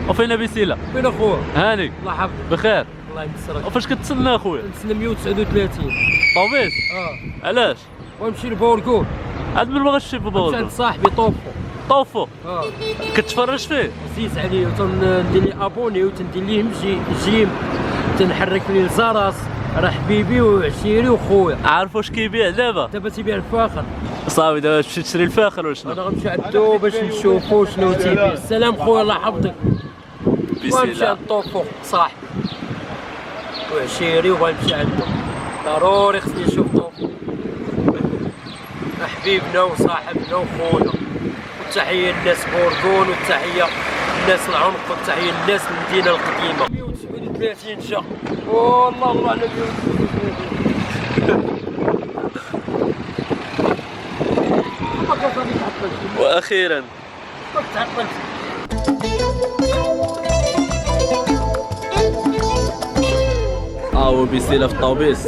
وفين بيسيلة؟ فين اخويا؟ هاني الله يحفظك. بخير. الله ينصرك. وفاش كتسنى اخويا؟ نتسنى 139. طوبيس؟ علاش؟ ونمشي لبوركو. عاد من بغا تمشي نمشي ببوركو؟ عند صاحبي طوفو. طوفو؟ كتفرج فيه؟ عزيز عليه وتندير لي ابوني وتندير ليه جيم تنحرك ليه الزراس. راه حبيبي وعشيري وخويا. عارف واش كيبيع دابا؟ دابا تيبيع الفاخر. صافي دابا تمشي تشري الفاخر ولا شنو؟ انا غنمشي عندو باش نشوفو شنو تيبيع. السلام خويا الله يحفظك. ونمشي بسيلة. عند طوفو صاحبي وعشيري وغنمشي عنده. ضروري خصني نشوف طوفو. حبيبنا وصاحبنا وخونا. والتحية للناس بورغون والتحية للناس العنق والتحية للناس المدينة القديمة. 139 جا. والله الله على 139. واخيرا ما تعطلش. هو بيسيلة في الطوبيس.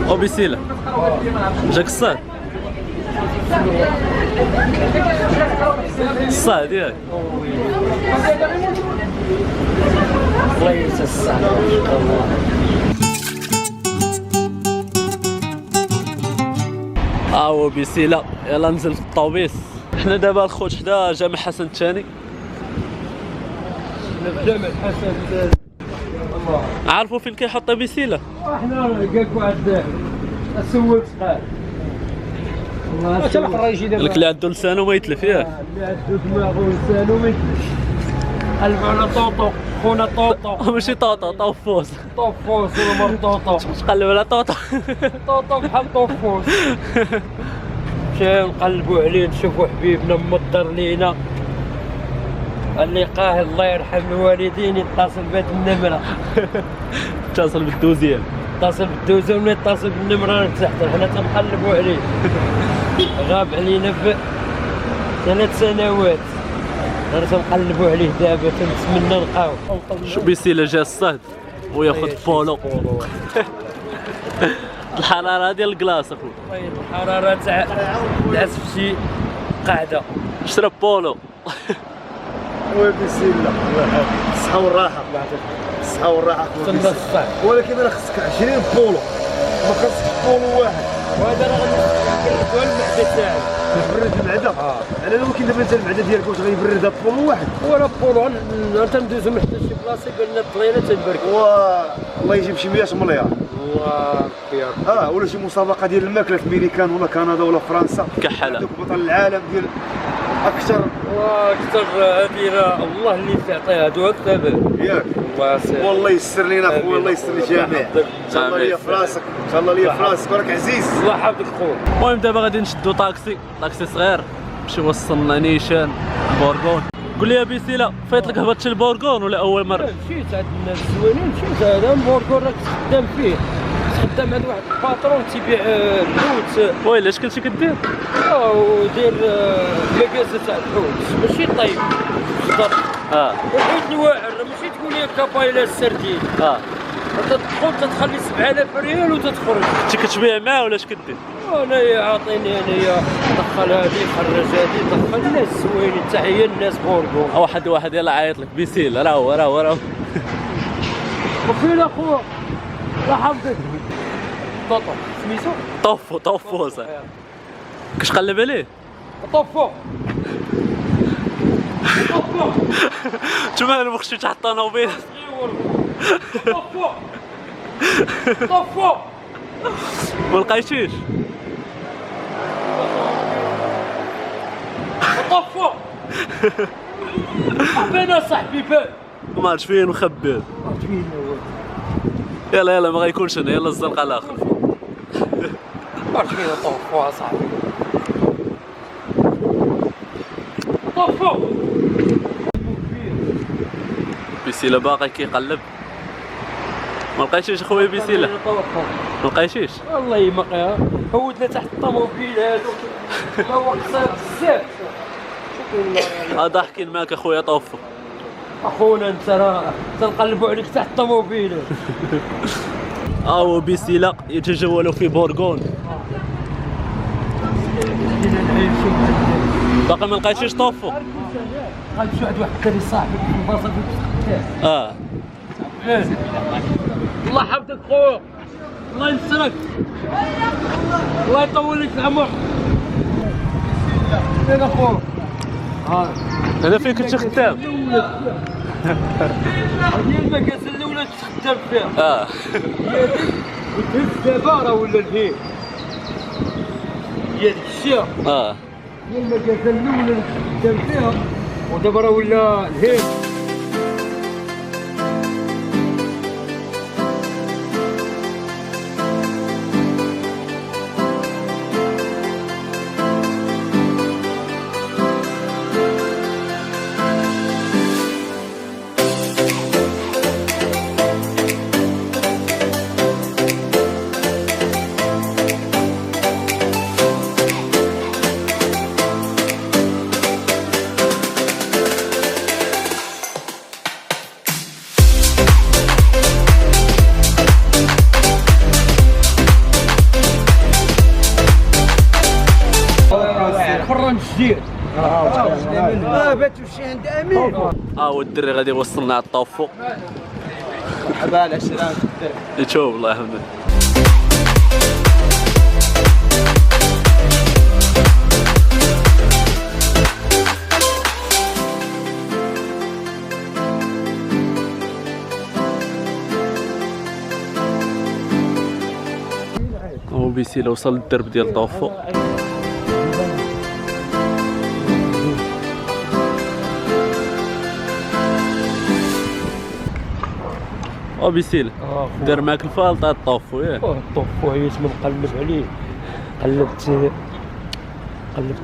او بيسيلة جاك الصاد؟ الصاد ياك؟ الله ينسى الصحة. هو بيسيلة. يلا نزل في الطوبيس. حنا دابا الخوت حدا جامع حسن الثاني. جامع الحسن. عارفوا فين كيحط بيسيلة؟ احنا لقاك واحد سولت قال والله اش الحرا يجي دابا قالك اللي عنده لسانه ما يتلف ياك. اللي عنده دماغ ولسانو ما يتلفش. قلبوا على طوطو خونا طوطو. ماشي طوطو طوفوس. طوفوس ولا مر طوطو. تقلب على طوطو. طوطو بحال طوفوس. مشاو نقلبوا عليه نشوفوا حبيبنا مضر لينا. اللقاه الله يرحم الوالدين يتصل بهاد النمره. اتصل بالدوزيام. اتصل بالدوزة ولا يتصل بالنمرة تحت. حنا تنقلبوا عليه. غاب علينا ب 3 سنوات. انا تنقلبوا عليه دابا تنتمنى نلقاوه. شو بيسيلة جا الصهد وياخذ بولو. الحرارة ديال الكلاص اخويا. الحرارة تاع العزف شي قاعدة. شرب بولو. بسم الله الصحة والراحة. الصحة والراحة ولكن انا خصك 20 بولو ما خصكش بولو واحد. وهذا راه غنبردو المعدة تاعي. تبرد المعدة؟ على ممكن دابا انت المعدة ديالك واش غيبردها بولو واحد؟ ولا بولو تندوزو من حتى شي بلاصة يبان لنا الطرينة تنبرد. الله يجيب شي 100 مليار. الله خير. ولا شي مسابقة ديال الماكلة في ميريكان ولا كندا ولا فرنسا. كحلة. عندك بطل العالم ديال اكثر. واكثر هذه الله اللي تعطيها هادو اكثر ياك والله يسر لينا خويا. الله يسر للجميع. ان شاء الله ليا في راسك. ان شاء الله ليا في راسك وراك عزيز. الله يحفظك خويا. المهم دابا غادي نشدو طاكسي صغير باش يوصلنا نيشان بورغون. قول لي يا بيسيلة فايت لك هبطتي لبورغون ولا اول مرة؟ مشيت عند الناس الزوينين. مشيت هذا بورغون راك خدام فيه. خدام عند واحد الباترون تيبيع الحوت. ويلي اش كنتي كدير؟ ودير مكازا تاع الحوت ماشي طيب بالضبط. الحوت الواعر ماشي تقول لي كابايلا السردين. تدخل تتخلي 7000 ريال وتتخرج. كنتي كتبيع معاه ولا اش كدير؟ انا عاطيني انايا دخل هذه خرج هذه دخل الناس زوينين. تحيه للناس بورغون. واحد يلا عيط لك بيسيلة راهو. وفين اخويا؟ الله يحفظك. طوطو سميتو؟ طوفو صاحبي. كاش قلب عليه؟ طوفو. نتوما ما خصكش تحط الطوموبيل. طوفو. ما لقيتيش؟ طوفو. بين صاحبي بان. ما عرفتش فين مخبي. يلا ما غيكونش هنا. يلا الزنقة الاخر. عرفتش فين طوفو اصاحبي. طوفو. بيسيلة باقي كيقلب. ما لقيتيش اخويا بيسيلة؟ ما لقيتيش؟ والله ما لقيها. هودنا تحت الطوموبيل هادو. هو قصير بزاف. ضاحكين معاك اخويا طوفو. اخونا انت راه تنقلبوا عليك تحت الطوموبيل. هو بيسيلة يتجول في بورغون. باقي ما لقيتيش طوفو؟ غنمشي عند واحد الدري صاحبي في البلاصه فين كنت الله يحفظك خويا، الله ينصرك، الله يطول لك العمر. فين اخويا؟ انا فين كنت خدام؟ هذه المكاسه الاولى تخدم فيها. هي هذيك وتهز دابا راه ولا الهيل. هي ديك الشيء. هي المكاسه الاولى اللي تخدم فيها ودابا راه ولا الهيل. فران الجديد باتوا شي عند امين. والدري غادي يوصلنا على الطوفو. مرحبا على السلامة. يتشوف الله يحمدك. هو بيسيلا وصل للدرب ديال طوفو. بيسيل دار معاك الفال تاع الطوفو ياك؟ الطوفو عييت من نقلب عليه، قلبت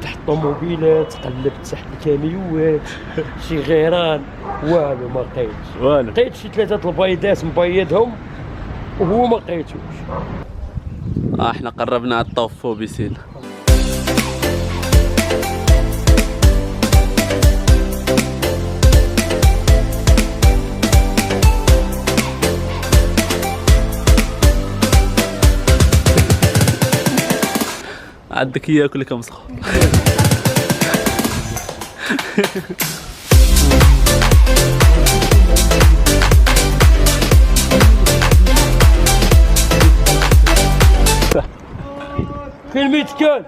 تحت الطوموبيلات، قلبت تحت الكاميوات، شي غيران والو ما لقيتش. لقيت شي 3 البيضات مبيضهم وهو ما لقيتوش. احنا قربنا على الطوفو بيسيل. عندك ياكل كم مسخ. فين ميتكال؟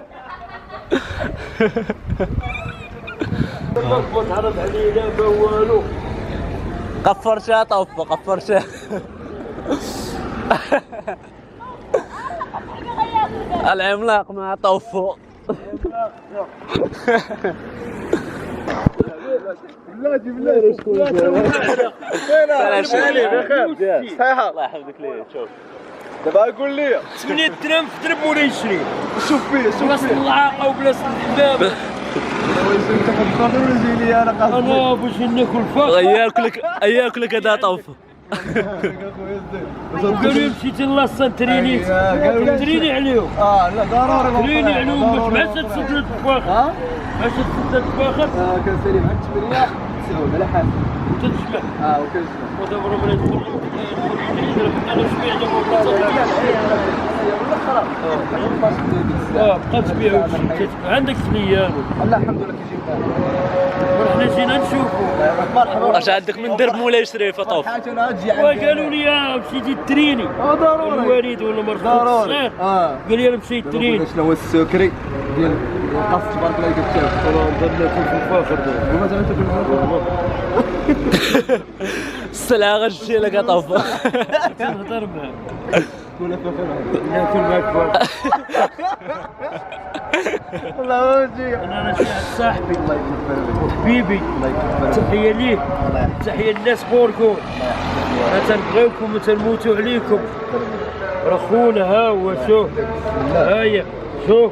ما تعرض علينا ما والو. قفرشها طوفو قفرشها. العملاق مع طوفو. بلاتي بلاتي صحيحة. الله يحفظك ليه. شوف دابا قول لي 8 درهم في درب ولا 20. شوف فيه بلاصة العاقة وبلاصة الحمام. انا باش ناكل فاخ. ياكلك هذا طوفو. قالوا لي مشيت للاصه ترينيت تريني عليهم. لا ضروري تريني عليهم باش ما تسد الفاخر. باش تسد الفاخر. كنسالي مع التمرين سهول على حال. وتتشبع. وكنسمع. ودابا راه بغيت نقول انا شبيع دابا بقى تبيع عندك خليان. لا الحمد لله كيجيب حنا جينا نشوفوا. مرحبا. واش عندك من درب مولاي شريف طوفو؟ حاجه انا تجي وقالوا لي مشيتي تريني. ضروري. الوالد ولا مرت ضروري. قال لي انا مشيت تريني. شنو هو السكري ديال القص تبارك الله كتشاف. انا درنا في الفاخر دابا. ومازال انت في الفاخر. السلعه غتجي لك طوفو. نهضر معاك. ولا فاخر. ناكل معاك فاخر. الله يجي. انا شي صاحبي الله يكبر بك. حبيبي الله يكبر. تحيه ليك. تحيه للناس بوركو. تنبغيوكم وتنموتوا عليكم. راه خونا ها هو شوف. هايا شوف.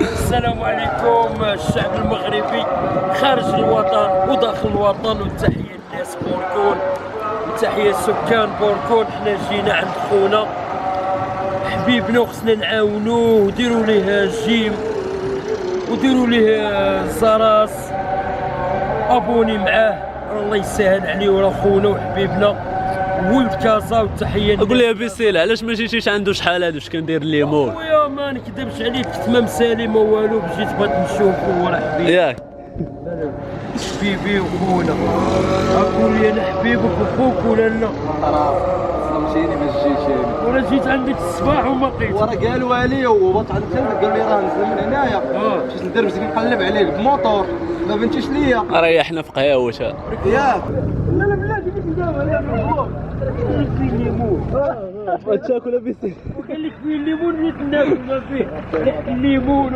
السلام عليكم الشعب المغربي خارج الوطن وداخل الوطن، وتحية للناس بوركون وتحية لسكان بوركون. حنا جينا عند خونا حبيبنا وخصنا نعاونوه وديروا ليه جيم وديروا ليه الزراس، ابوني معاه، الله يسهل عليه وراه خونا وحبيبنا ولد كازا. وتحيه قول لي بسيله علاش ما جيتيش عنده شحال هادو كندير الليمون؟ خويا ما نكذبش عليك، كنت ما مسالي ما والو، جيت بغيت نشوفو وراه حبيبي ياك حبيبي وخونا. قول لي انا حبيبك وخوك ولا لا؟ فهمتيني ما جيتش وانا جيت عندك الصباح وما لقيتك. وراه قالوا لي وبط عند خالتك قال لي راه نزل من هنايا مشيت ندير مسكين نقلب عليه بالموطور ما بنتيش ليا ريحنا في قهاوش. ياك. لا لا بلاتي كنت دابا لا فيه الليمون تاكل بسيله وقال لك فيه الليمون نيت ناكل ما فيه الليمون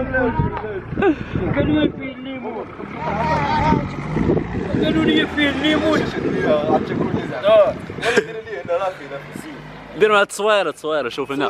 قالوا لي فيه الليمون، قالوا لي فيه الليمون. غتاكلني زعما ولا دير لي هنا راه فينا في الزين. دير مع التصويره شوف هنا.